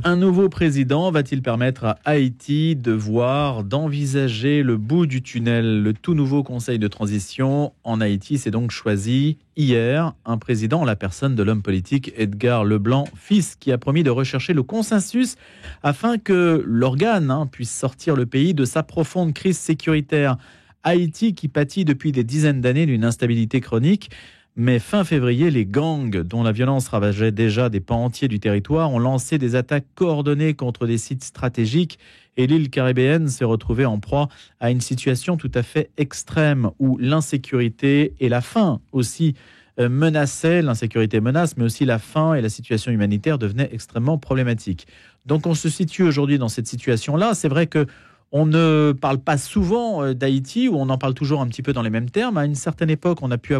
Un nouveau président va-t-il permettre à Haïti d'envisager le bout du tunnel? Le tout nouveau conseil de transition en Haïti s'est donc choisi hier un président en la personne de l'homme politique Edgar Leblanc, fils, qui a promis de rechercher le consensus afin que l'organe puisse sortir le pays de sa profonde crise sécuritaire. Haïti qui pâtit depuis des dizaines d'années d'une instabilité chronique. Mais fin février, les gangs, dont la violence ravageait déjà des pans entiers du territoire, ont lancé des attaques coordonnées contre des sites stratégiques et l'île caribéenne s'est retrouvée en proie à une situation tout à fait extrême où l'insécurité et la faim aussi menaçaient. L'insécurité menace, mais aussi la faim et la situation humanitaire devenaient extrêmement problématiques. Donc on se situe aujourd'hui dans cette situation-là. C'est vrai que on ne parle pas souvent d'Haïti, ou on en parle toujours un petit peu dans les mêmes termes. À une certaine époque, on a pu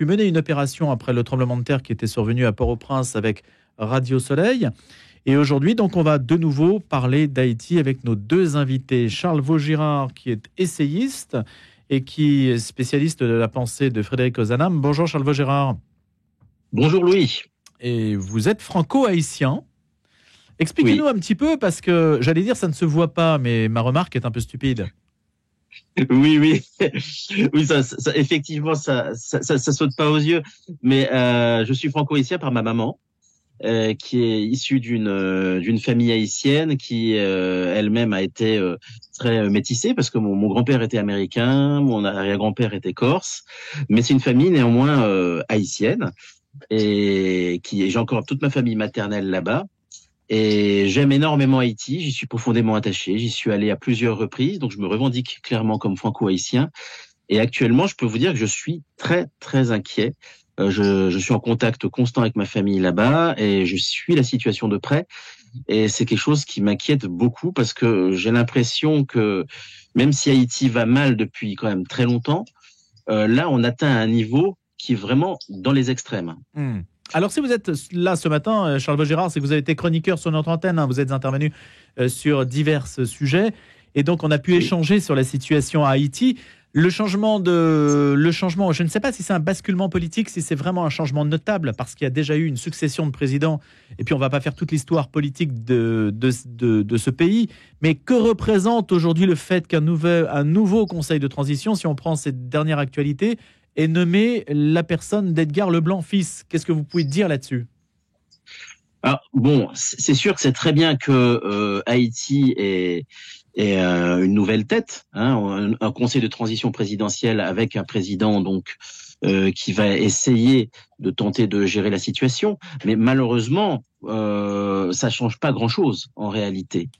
mener une opération après le tremblement de terre qui était survenu à Port-au-Prince avec Radio Soleil. Et aujourd'hui, donc, on va de nouveau parler d'Haïti avec nos deux invités. Charles Vaugirard, qui est essayiste et qui est spécialiste de la pensée de Frédéric Ozanam. Bonjour Charles Vaugirard. Bonjour Louis. Et vous êtes franco-haïtien. Expliquez-nous un petit peu, parce que j'allais dire ça ne se voit pas, mais ma remarque est un peu stupide. Oui, ça, effectivement, ça saute pas aux yeux. Mais je suis franco-haïtien par ma maman, qui est issue d'une famille haïtienne qui elle-même a été très métissée, parce que mon grand-père était américain, mon arrière-grand-père était corse, mais c'est une famille néanmoins haïtienne, et j'ai encore toute ma famille maternelle là-bas. Et j'aime énormément Haïti, j'y suis profondément attaché, j'y suis allé à plusieurs reprises, donc je me revendique clairement comme franco-haïtien. Et actuellement, je peux vous dire que je suis très, très inquiet. Je suis en contact constant avec ma famille là-bas et je suis la situation de près. Et c'est quelque chose qui m'inquiète beaucoup, parce que j'ai l'impression que même si Haïti va mal depuis quand même très longtemps, là, on atteint un niveau qui est vraiment dans les extrêmes. Alors, si vous êtes là ce matin, Charles Vaugirard, c'est que vous avez été chroniqueur sur notre antenne. Vous êtes intervenu sur divers sujets. Et donc, on a pu échanger sur la situation à Haïti. Le changement, je ne sais pas si c'est un basculement politique, si c'est vraiment un changement notable, parce qu'il y a déjà eu une succession de présidents. Et puis, on ne va pas faire toute l'histoire politique de ce pays. Mais que représente aujourd'hui le fait qu'un nouveau conseil de transition, si on prend cette dernière actualité, est nommé la personne d'Edgar Leblanc, fils? Qu'est-ce que vous pouvez dire là-dessus? Alors, bon, c'est sûr que c'est très bien que Haïti est une nouvelle tête, un conseil de transition présidentielle avec un président donc qui va essayer de tenter de gérer la situation, mais malheureusement ça change pas grand-chose en réalité,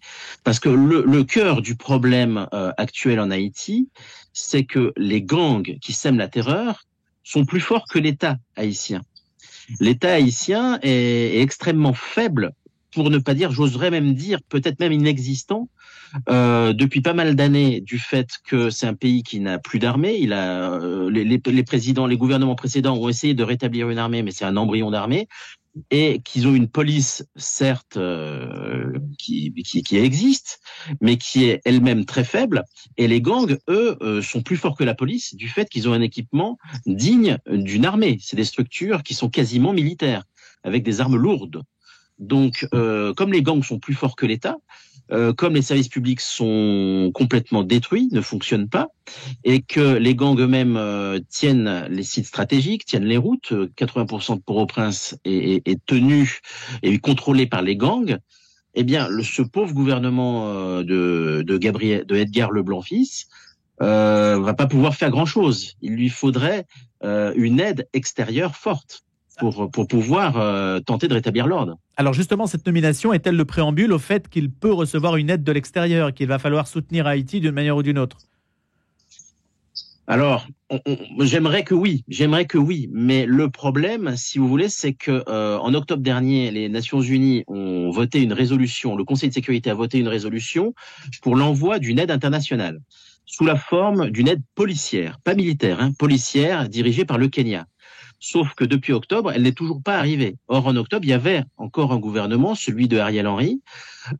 parce que le cœur du problème actuel en Haïti, c'est que les gangs qui sèment la terreur sont plus forts que l'État haïtien. L'État haïtien est extrêmement faible, pour ne pas dire, j'oserais même dire, peut-être même inexistant, depuis pas mal d'années, du fait que c'est un pays qui n'a plus d'armée. Les gouvernements précédents ont essayé de rétablir une armée, mais c'est un embryon d'armée, et qu'ils ont une police, certes, qui existe, mais qui est elle-même très faible. Et les gangs, eux, sont plus forts que la police, du fait qu'ils ont un équipement digne d'une armée. C'est des structures qui sont quasiment militaires, avec des armes lourdes. Donc, comme les gangs sont plus forts que l'État, comme les services publics sont complètement détruits, ne fonctionnent pas, et que les gangs eux-mêmes tiennent les sites stratégiques, tiennent les routes, 80% de Port-au-Prince est tenu et contrôlé par les gangs, eh bien, ce pauvre gouvernement de Edgar Leblanc fils va pas pouvoir faire grand-chose. Il lui faudrait une aide extérieure forte pour pouvoir tenter de rétablir l'ordre. Alors justement, cette nomination est-elle le préambule au fait qu'il peut recevoir une aide de l'extérieur et qu'il va falloir soutenir Haïti d'une manière ou d'une autre? Alors, j'aimerais que oui, mais le problème, si vous voulez, c'est que en octobre dernier, les Nations Unies ont voté une résolution, le Conseil de sécurité a voté une résolution pour l'envoi d'une aide internationale, sous la forme d'une aide policière, pas militaire, policière, dirigée par le Kenya. Sauf que depuis octobre, elle n'est toujours pas arrivée. Or, en octobre, il y avait encore un gouvernement, celui de Ariel Henry.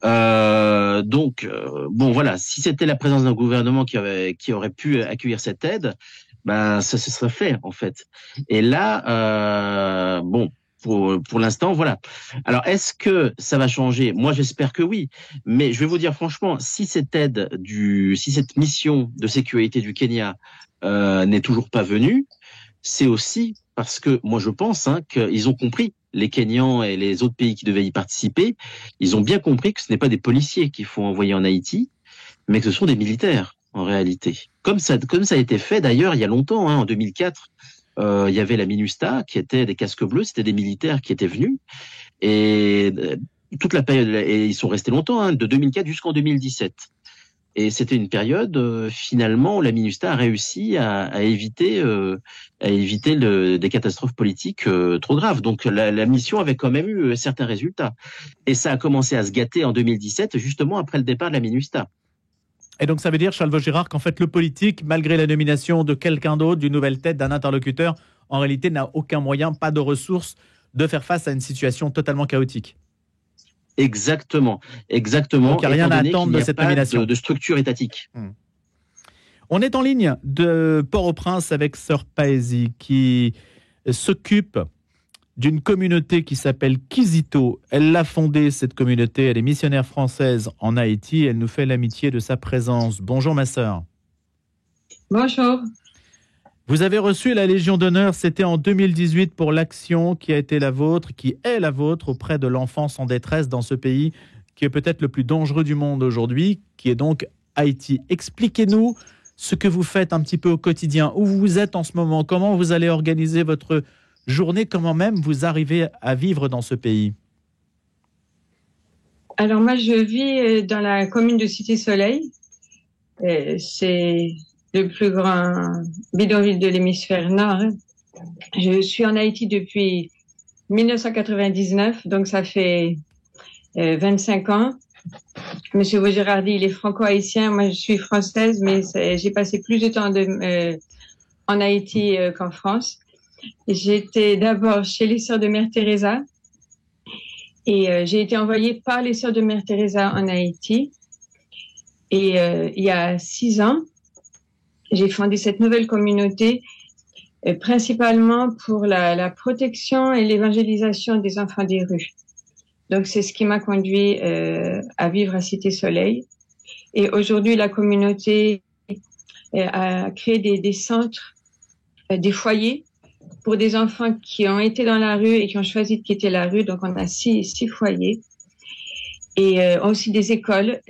Bon, voilà, si c'était la présence d'un gouvernement qui aurait pu accueillir cette aide, ça se serait fait, en fait. Et là, pour l'instant, voilà. Alors, est-ce que ça va changer? Moi, j'espère que oui. Mais je vais vous dire franchement, si cette si cette mission de sécurité du Kenya n'est toujours pas venue, c'est aussi parce que moi, je pense qu'ils ont compris, les Kenyans et les autres pays qui devaient y participer, ils ont bien compris que ce n'est pas des policiers qu'il faut envoyer en Haïti, mais que ce sont des militaires, en réalité. Comme ça a été fait d'ailleurs il y a longtemps, en 2004. Il y avait la MINUSTA qui était des casques bleus, c'était des militaires qui étaient venus et toute la période, et ils sont restés longtemps, de 2004 jusqu'en 2017. Et c'était une période finalement où la MINUSTA a réussi à éviter des catastrophes politiques trop graves. Donc la mission avait quand même eu certains résultats. Et ça a commencé à se gâter en 2017, justement après le départ de la MINUSTA. Et donc ça veut dire, Charles Vaugirard, qu'en fait le politique, malgré la nomination de quelqu'un d'autre, d'une nouvelle tête, d'un interlocuteur, en réalité n'a aucun moyen, pas de ressources de faire face à une situation totalement chaotique. Exactement. Donc il n'y a rien à attendre de cette nomination. De structure étatique. On est en ligne de Port-au-Prince avec Sœur Paesi qui s'occupe d'une communauté qui s'appelle Kizito. Elle l'a fondée, cette communauté. Elle est missionnaire française en Haïti. Elle nous fait l'amitié de sa présence. Bonjour ma sœur. Bonjour. Vous avez reçu la Légion d'honneur, c'était en 2018 pour l'action qui a été la vôtre, qui est la vôtre auprès de l'enfance en détresse dans ce pays qui est peut-être le plus dangereux du monde aujourd'hui, qui est donc Haïti. Expliquez-nous ce que vous faites un petit peu au quotidien, où vous êtes en ce moment, comment vous allez organiser votre journée, comment même vous arrivez à vivre dans ce pays. Alors moi, je vis dans la commune de Cité-Soleil. C'est le plus grand bidonville de l'hémisphère nord. Je suis en Haïti depuis 1999, donc ça fait 25 ans. Monsieur Vaugirard, il est franco-haïtien, moi je suis française, mais j'ai passé plus de temps en Haïti qu'en France. J'étais d'abord chez les Sœurs de Mère Teresa et j'ai été envoyée par les Sœurs de Mère Teresa en Haïti. Et il y a 6 ans, j'ai fondé cette nouvelle communauté principalement pour la protection et l'évangélisation des enfants des rues. Donc c'est ce qui m'a conduit à vivre à Cité-Soleil. Et aujourd'hui, la communauté a créé des centres, des foyers pour des enfants qui ont été dans la rue et qui ont choisi de quitter la rue. Donc, on a 6 foyers. Et aussi des écoles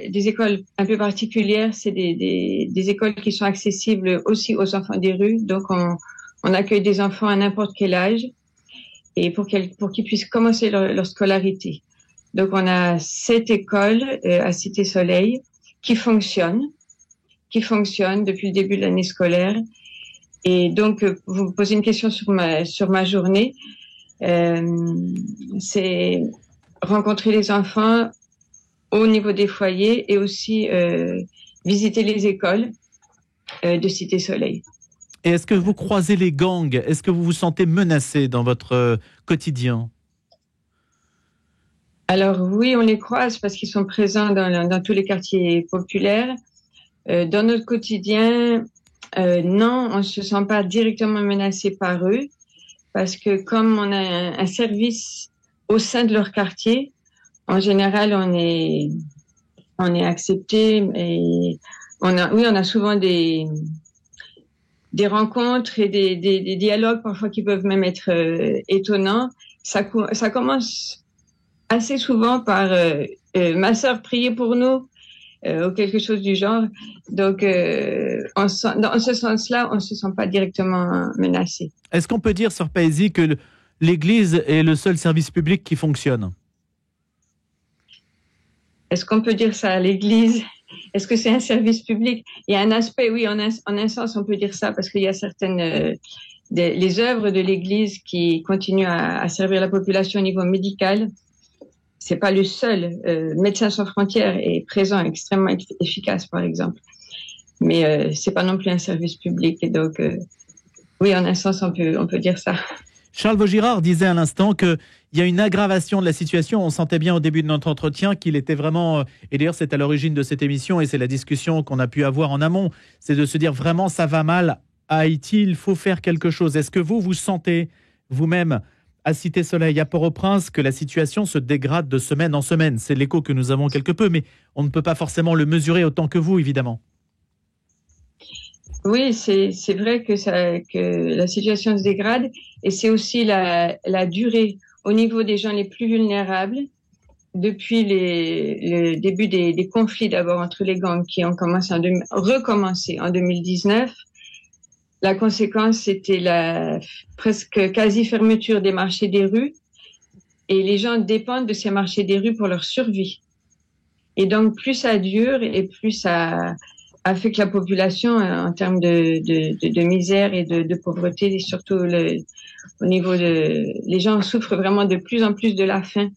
un peu particulières. C'est des écoles qui sont accessibles aussi aux enfants des rues. Donc, on accueille des enfants à n'importe quel âge et pour qu'ils puissent commencer leur scolarité. Donc, on a 7 écoles à Cité-Soleil qui fonctionnent depuis le début de l'année scolaire. Et donc, vous me posez une question sur ma journée. C'est rencontrer les enfants au niveau des foyers et aussi visiter les écoles de Cité-Soleil. Et est-ce que vous croisez les gangs? Est-ce que vous vous sentez menacé dans votre quotidien? Alors oui, on les croise parce qu'ils sont présents dans tous les quartiers populaires. Dans notre quotidien, non, on ne se sent pas directement menacé par eux parce que comme on a un service au sein de leur quartier, en général, on est accepté et on a souvent des rencontres et des dialogues parfois qui peuvent même être étonnants. Ça commence assez souvent par ma sœur, priez pour nous. Ou quelque chose du genre. Donc, dans ce sens-là, on ne se sent pas directement menacé. Est-ce qu'on peut dire, Sœur Paesi, que l'Église est le seul service public qui fonctionne? Est-ce qu'on peut dire ça à l'Église? Est-ce que c'est un service public? Il y a un aspect, oui, en un sens, on peut dire ça, parce qu'il y a certaines... les œuvres de l'Église qui continuent à servir la population au niveau médical. C'est pas le seul. Médecins sans frontières est présent, extrêmement efficace, par exemple. Mais c'est pas non plus un service public. Et donc, oui, en un sens, on peut dire ça. Charles Vaugirard disait à l'instant qu'il y a une aggravation de la situation. On sentait bien au début de notre entretien qu'il était vraiment... Et d'ailleurs, c'est à l'origine de cette émission et c'est la discussion qu'on a pu avoir en amont. C'est de se dire vraiment, ça va mal à Haïti, il faut faire quelque chose. Est-ce que vous sentez vous-même à Cité Soleil, à Port-au-Prince, que la situation se dégrade de semaine en semaine. C'est l'écho que nous avons quelque peu, mais on ne peut pas forcément le mesurer autant que vous, évidemment. Oui, c'est vrai que la situation se dégrade et c'est aussi la durée au niveau des gens les plus vulnérables. Depuis le début des conflits d'abord entre les gangs qui ont recommencé en 2019, la conséquence c'était la presque quasi fermeture des marchés des rues et les gens dépendent de ces marchés des rues pour leur survie. Et donc plus ça dure et plus ça affecte la population en termes de misère et de pauvreté, et surtout au niveau les gens souffrent vraiment de plus en plus de la faim.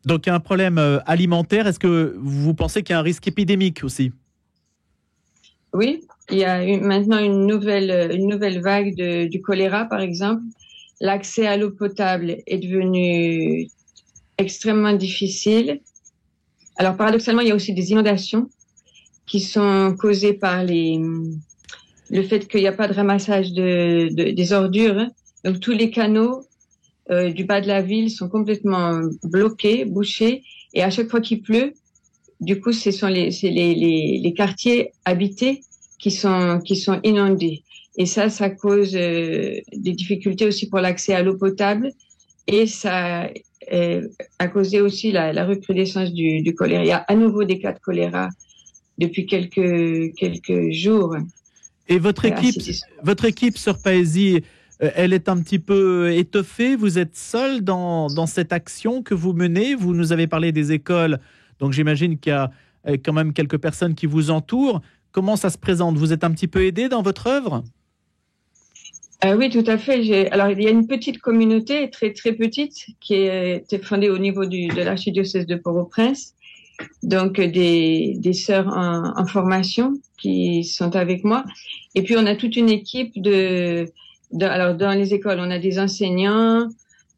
Donc il y a un problème alimentaire. Est-ce que vous pensez qu'il y a un risque épidémique aussi? Oui, il y a maintenant une nouvelle vague du choléra, par exemple. L'accès à l'eau potable est devenu extrêmement difficile. Alors paradoxalement, il y a aussi des inondations qui sont causées par le fait qu'il n'y a pas de ramassage des ordures. Donc tous les canaux du bas de la ville sont complètement bloqués, bouchés, et à chaque fois qu'il pleut, du coup, ce sont les quartiers habités qui sont inondés. Et ça cause des difficultés aussi pour l'accès à l'eau potable, et ça a causé aussi la recrudescence du choléra. Il y a à nouveau des cas de choléra depuis quelques jours. Et votre équipe, Sœur Paesi, elle est un petit peu étoffée. Vous êtes seul dans cette action que vous menez. Vous nous avez parlé des écoles, donc j'imagine qu'il y a quand même quelques personnes qui vous entourent. Comment ça se présente? Vous êtes un petit peu aidé dans votre œuvre? Oui, tout à fait. Alors, il y a une petite communauté, très très petite, qui est fondée au niveau de l'archidiocèse de Port-au-Prince. Donc des sœurs en formation qui sont avec moi. Et puis on a toute une équipe alors dans les écoles, on a des enseignants,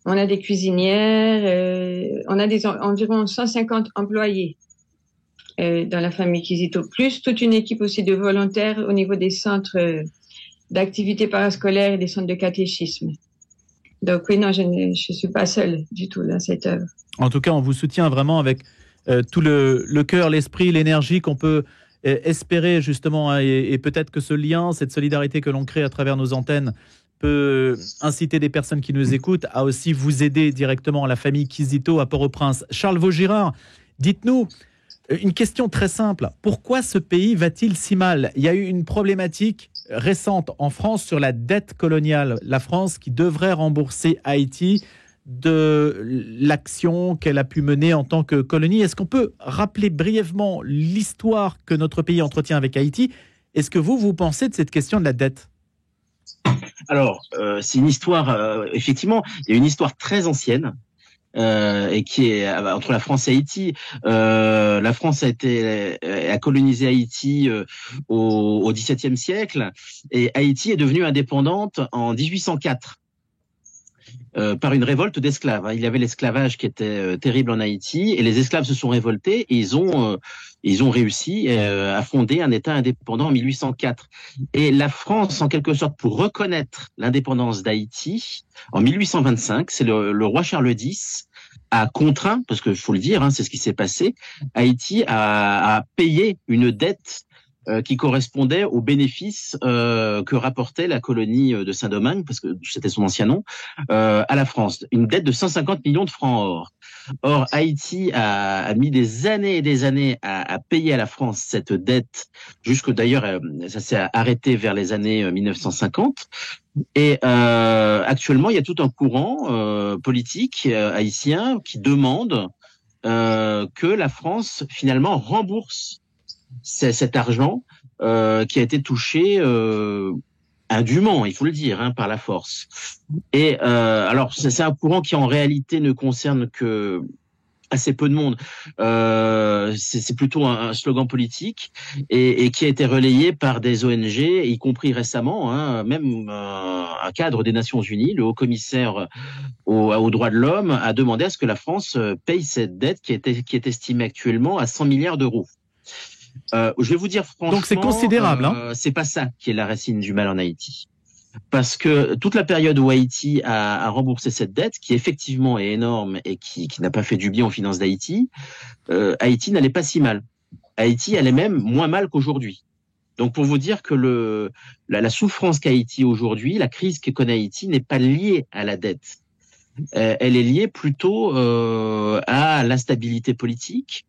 on a des cuisinières, on a environ 150 employés dans la famille Kizito, plus toute une équipe aussi de volontaires au niveau des centres d'activités parascolaires et des centres de catéchisme. Donc oui, non, je suis pas seule du tout dans cette œuvre. En tout cas, on vous soutient vraiment avec tout le cœur, l'esprit, l'énergie qu'on peut espérer justement, hein, et peut-être que ce lien, cette solidarité que l'on crée à travers nos antennes peut inciter des personnes qui nous écoutent à aussi vous aider directement, à la famille Kizito à Port-au-Prince. Charles Vaugirard, dites-nous une question très simple. Pourquoi ce pays va-t-il si mal? Il y a eu une problématique récente en France sur la dette coloniale. La France qui devrait rembourser Haïti de l'action qu'elle a pu mener en tant que colonie. Est-ce qu'on peut rappeler brièvement l'histoire que notre pays entretient avec Haïti? Est-ce que vous pensez de cette question de la dette? Alors, c'est une histoire, effectivement, il y a une histoire très ancienne, et qui est entre la France et Haïti. La France a colonisé Haïti au XVIIe siècle, et Haïti est devenue indépendante en 1804. Par une révolte d'esclaves. Il y avait l'esclavage qui était terrible en Haïti, et les esclaves se sont révoltés et ils ont réussi à fonder un État indépendant en 1804. Et la France, en quelque sorte, pour reconnaître l'indépendance d'Haïti, en 1825, c'est le roi Charles X a contraint, parce que faut le dire, hein, c'est ce qui s'est passé, Haïti a payé une dette qui correspondait aux bénéfices que rapportait la colonie de Saint-Domingue, parce que c'était son ancien nom, à la France. Une dette de 150 millions de francs or. Or, Haïti a mis des années et des années à payer à la France cette dette, jusque d'ailleurs, ça s'est arrêté vers les années 1950. Et actuellement, il y a tout un courant politique haïtien qui demande que la France, finalement, rembourse cet argent qui a été touché indûment, il faut le dire, hein, par la force. Et alors, c'est un courant qui en réalité ne concerne que assez peu de monde. C'est plutôt un slogan politique et qui a été relayé par des ONG, y compris récemment, hein, même un cadre des Nations Unies, le haut-commissaire aux droits de l'homme, a demandé à ce que la France paye cette dette qui est estimée actuellement à 100 milliards d'euros. Je vais vous dire franchement, donc c'est considérable. C'est pas ça qui est la racine du mal en Haïti. parce que toute la période où Haïti a remboursé cette dette, qui effectivement est énorme et qui n'a pas fait du bien aux finances d'Haïti, Haïti n'allait pas si mal. Haïti allait même moins mal qu'aujourd'hui. Donc pour vous dire que la souffrance qu'Haïti aujourd'hui, la crise que connaît Haïti n'est pas liée à la dette. Elle est liée plutôt à l'instabilité politique,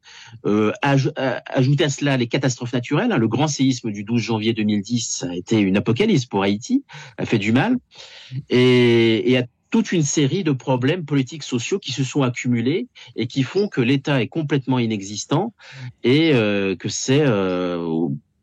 ajouter à cela les catastrophes naturelles. Le grand séisme du 12 janvier 2010 a été une apocalypse pour Haïti, a fait du mal, et à toute une série de problèmes politiques, sociaux qui se sont accumulés et qui font que l'État est complètement inexistant et que c'est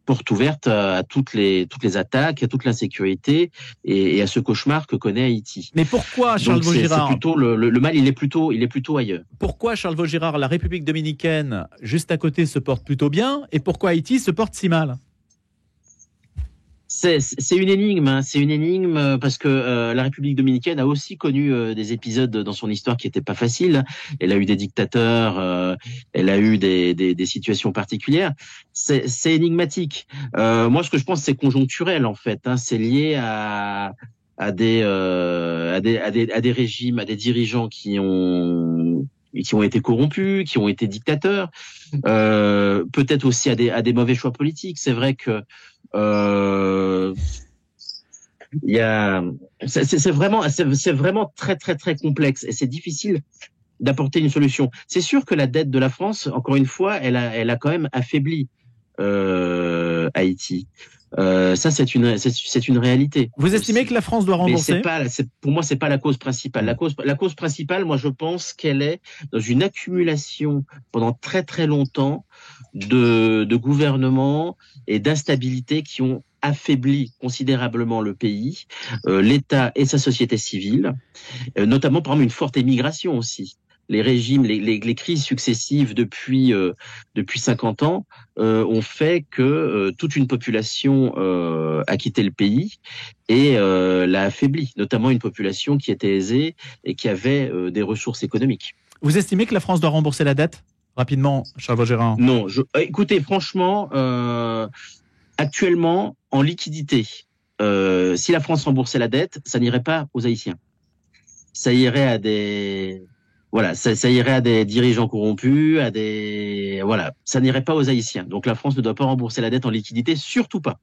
porte ouverte à toutes les attaques, à toute l'insécurité et à ce cauchemar que connaît Haïti. Mais pourquoi, Charles Vaugirard, c'est plutôt le mal, il est plutôt ailleurs. Pourquoi, Charles Vaugirard, la République dominicaine, juste à côté, se porte plutôt bien, et pourquoi Haïti se porte si mal? C'est une énigme, hein. C'est une énigme parce que la République dominicaine a aussi connu des épisodes dans son histoire qui n'étaient pas faciles. Elle a eu des dictateurs, elle a eu des situations particulières. C'est énigmatique. Moi, ce que je pense, c'est conjoncturel en fait. Hein. C'est lié à des régimes, à des dirigeants qui ont été corrompus, qui ont été dictateurs, peut-être aussi à des mauvais choix politiques. C'est vrai que c'est vraiment très très très complexe et c'est difficile d'apporter une solution. C'est sûr que la dette de la France, encore une fois, elle a quand même affaibli Haïti. Ça, c'est une réalité. Vous estimez que la France doit rembourser? Mais pour moi, c'est pas la cause principale. La cause principale, moi, je pense qu'elle est dans une accumulation pendant très très longtemps de gouvernements et d'instabilité qui ont affaibli considérablement le pays, l'État et sa société civile, notamment par exemple une forte émigration aussi. Les régimes, les crises successives depuis 50 ans ont fait que toute une population a quitté le pays et l'a affaibli, notamment une population qui était aisée et qui avait des ressources économiques. Vous estimez que la France doit rembourser la dette rapidement, Charles Vaugirard? Non, écoutez, franchement, actuellement, en liquidité, si la France remboursait la dette, ça n'irait pas aux Haïtiens. Ça irait à des... Voilà, ça irait à des dirigeants corrompus, voilà, ça n'irait pas aux Haïtiens. Donc la France ne doit pas rembourser la dette en liquidité, surtout pas.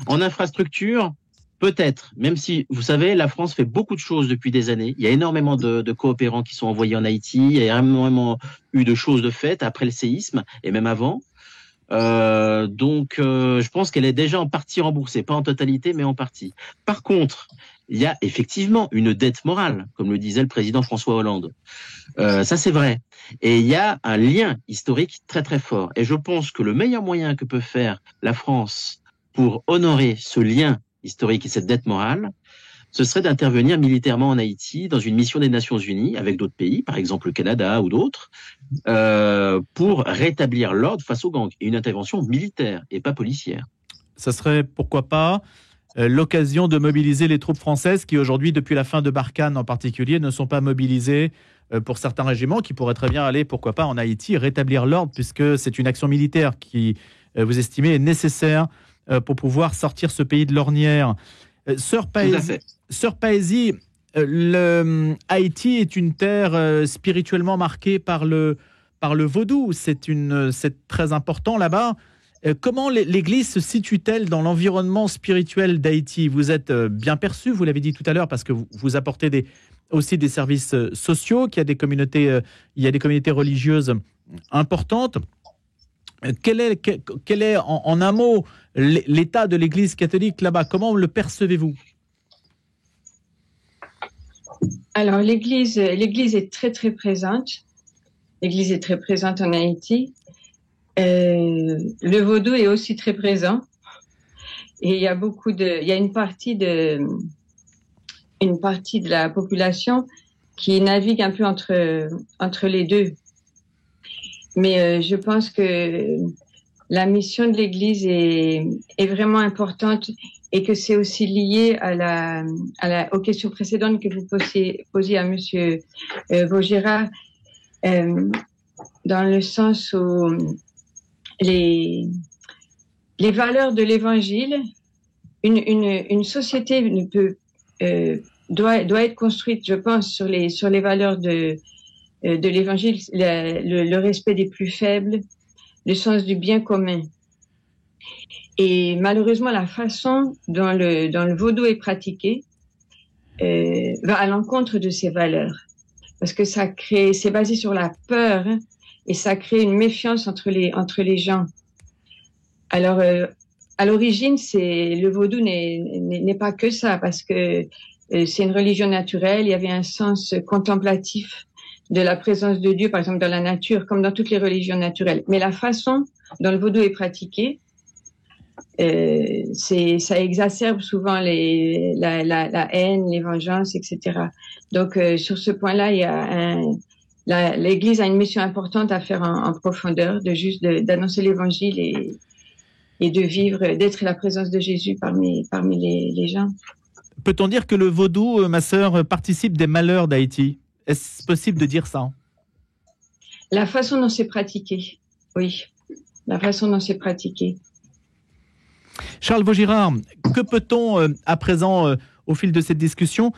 En infrastructure, peut-être, même si, vous savez, la France fait beaucoup de choses depuis des années. Il y a énormément de coopérants qui sont envoyés en Haïti, il y a énormément eu de choses de faites après le séisme et même avant. Donc, je pense qu'elle est déjà en partie remboursée, pas en totalité, mais en partie. Par contre, il y a effectivement une dette morale, comme le disait le président François Hollande. Ça, c'est vrai. Et il y a un lien historique très, très fort. Et je pense que le meilleur moyen que peut faire la France pour honorer ce lien historique et cette dette morale, ce serait d'intervenir militairement en Haïti dans une mission des Nations Unies avec d'autres pays, par exemple le Canada ou d'autres, pour rétablir l'ordre face aux gangs. Et une intervention militaire et pas policière. Ça serait, pourquoi pas, l'occasion de mobiliser les troupes françaises qui aujourd'hui, depuis la fin de Barkhane en particulier, ne sont pas mobilisées pour certains régiments qui pourraient très bien aller, pourquoi pas, en Haïti, rétablir l'ordre, puisque c'est une action militaire qui, vous estimez, est nécessaire pour pouvoir sortir ce pays de l'ornière. Sœur Paesi, Haïti est une terre spirituellement marquée par le vaudou. C'est très important là-bas. Comment l'Église se situe-t-elle dans l'environnement spirituel d'Haïti? Vous êtes bien perçu, vous l'avez dit tout à l'heure, parce que vous apportez aussi des services sociaux, qu'il y a des communautés, religieuses importantes. Quel est en un mot l'état de l'Église catholique là-bas? Comment le percevez-vous? Alors l'Église est très très présente. L'Église est très présente en Haïti. Le vaudou est aussi très présent. Et il y a une partie de la population qui navigue un peu entre les deux. Mais je pense que la mission de l'Église est vraiment importante et que c'est aussi lié aux questions précédentes que vous posiez à Monsieur Vaugirard, dans le sens où les valeurs de l'Évangile une société ne peut doit être construite, je pense, sur les valeurs de l'Évangile, le respect des plus faibles, le sens du bien commun. Et malheureusement, la façon dont le vaudou est pratiqué va à l'encontre de ces valeurs, parce que c'est basé sur la peur, hein, et ça crée une méfiance entre les gens. Alors, à l'origine, le vaudou n'est pas que ça, parce que c'est une religion naturelle. Il y avait un sens contemplatif de la présence de Dieu, par exemple dans la nature, comme dans toutes les religions naturelles. Mais la façon dont le vaudou est pratiqué, ça exacerbe souvent la haine, les vengeances, etc. Donc, sur ce point-là, l'Église a une mission importante à faire en profondeur, d'annoncer l'Évangile et de vivre, d'être la présence de Jésus parmi les gens. Peut-on dire que le vaudou, ma sœur, participe des malheurs d'Haïti? Est-ce possible de dire ça? La façon dont c'est pratiqué, oui. La façon dont c'est pratiqué. Charles Vaugirard, que peut-on à présent, au fil de cette discussion,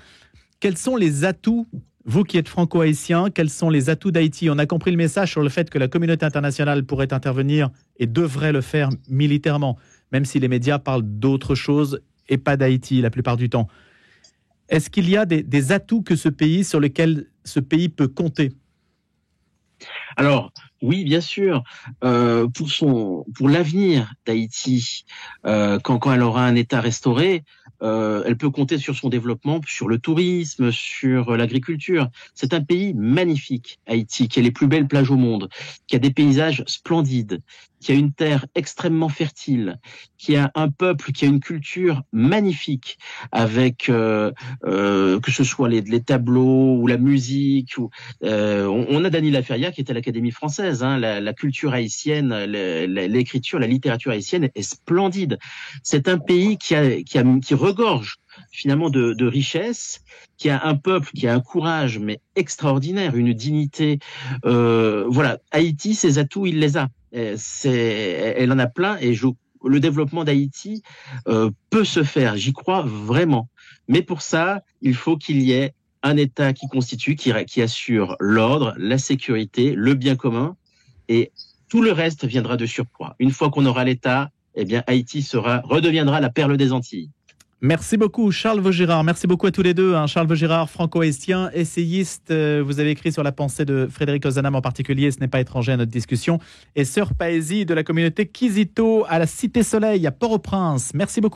quels sont les atouts, vous qui êtes franco-haïtien, quels sont les atouts d'Haïti? On a compris le message sur le fait que la communauté internationale pourrait intervenir et devrait le faire militairement, même si les médias parlent d'autre chose et pas d'Haïti la plupart du temps. Est-ce qu'il y a des atouts sur lesquels ce pays peut compter? Alors, oui, bien sûr. Pour l'avenir d'Haïti, quand elle aura un État restauré, elle peut compter sur son développement, sur le tourisme, sur l'agriculture. C'est un pays magnifique, Haïti, qui a les plus belles plages au monde, qui a des paysages splendides, qui a une terre extrêmement fertile, qui a un peuple, qui a une culture magnifique, avec que ce soit les tableaux ou la musique. On a Dany Laferrière qui est à l'Académie française. Hein, la culture haïtienne, l'écriture, la littérature haïtienne est splendide. C'est un pays qui regorge finalement de richesses, qui a un peuple, qui a un courage mais extraordinaire, une dignité. Voilà, Haïti, ses atouts, il les a. Elle en a plein et le développement d'Haïti peut se faire, j'y crois vraiment. Mais pour ça, il faut qu'il y ait un État qui assure l'ordre, la sécurité, le bien commun, et tout le reste viendra de surcroît. Une fois qu'on aura l'État, eh bien Haïti redeviendra la perle des Antilles. Merci beaucoup Charles Vaugirard, merci beaucoup à tous les deux. Charles Vaugirard, franco-haïtien, essayiste, vous avez écrit sur la pensée de Frédéric Ozanam en particulier, ce n'est pas étranger à notre discussion, et sœur Paésie de la communauté Kizito à la Cité Soleil à Port-au-Prince. Merci beaucoup.